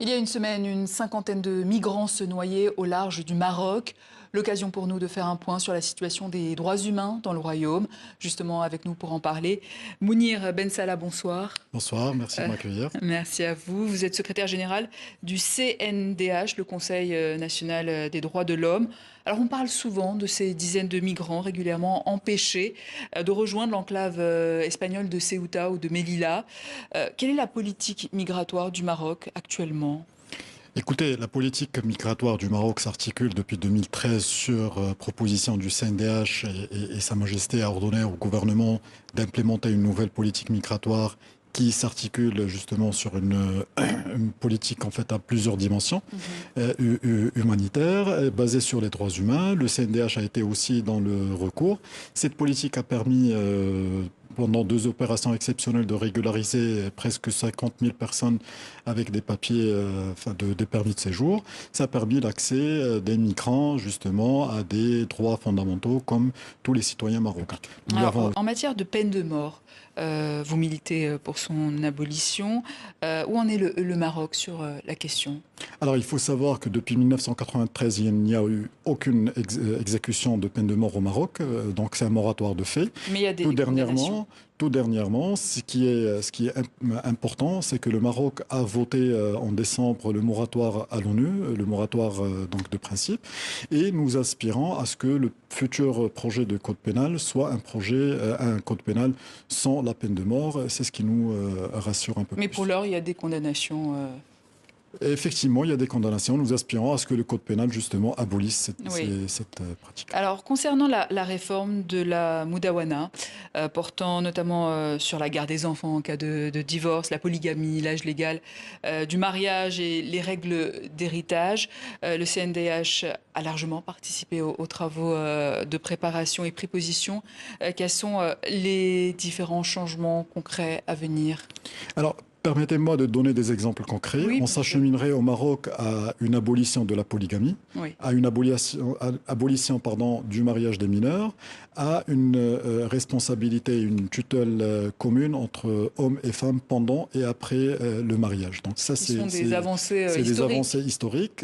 Il y a une semaine, une cinquantaine de migrants se noyaient au large du Maroc. L'occasion pour nous de faire un point sur la situation des droits humains dans le royaume. Justement, avec nous pour en parler, Mounir Ben Salah, bonsoir. Bonsoir, merci de m'accueillir. Merci à vous. Vous êtes secrétaire général du CNDH, le Conseil national des droits de l'homme. Alors, on parle souvent de ces dizaines de migrants régulièrement empêchés de rejoindre l'enclave espagnole de Ceuta ou de Melilla. Quelle est la politique migratoire du Maroc actuellement ? Écoutez, la politique migratoire du Maroc s'articule depuis 2013 sur proposition du CNDH et Sa Majesté a ordonné au gouvernement d'implémenter une nouvelle politique migratoire qui s'articule justement sur une politique en fait à plusieurs dimensions humanitaires, basée sur les droits humains. Le CNDH a été aussi dans le recours. Cette politique a permis pendant 2 opérations exceptionnelles de régulariser presque 50 000 personnes avec des papiers, des permis de séjour. Ça a permis l'accès des migrants justement à des droits fondamentaux comme tous les citoyens marocains. Alors, en matière de peine de mort, vous militez pour son abolition. Où en est le Maroc sur la question ? Alors, il faut savoir que depuis 1993, il n'y a eu aucune exécution de peine de mort au Maroc. Donc, c'est un moratoire de fait. Mais il y a des condamnations. Tout dernièrement, ce qui est important, c'est que le Maroc a voté en décembre le moratoire à l'ONU, le moratoire donc de principe, et nous aspirons à ce que le futur projet de code pénal soit un code pénal sans la peine de mort. C'est ce qui nous rassure un peu Mais plus. pour l'heure, il y a des condamnations. Effectivement, il y a des condamnations. Nous aspirons à ce que le code pénal, justement, abolisse cette pratique. Alors, concernant la réforme de la Moudawana, portant notamment sur la garde des enfants en cas de divorce, la polygamie, l'âge légal du mariage et les règles d'héritage, le CNDH a largement participé aux travaux de préparation et préposition. Quels sont les différents changements concrets à venir ? Alors, permettez-moi de donner des exemples concrets. Oui, on s'acheminerait au Maroc à une abolition de la polygamie, à une abolition du mariage des mineurs, à une responsabilité, une tutelle commune entre hommes et femmes pendant et après le mariage. Donc ça, Ce sont des avancées historiques. Des avancées historiques.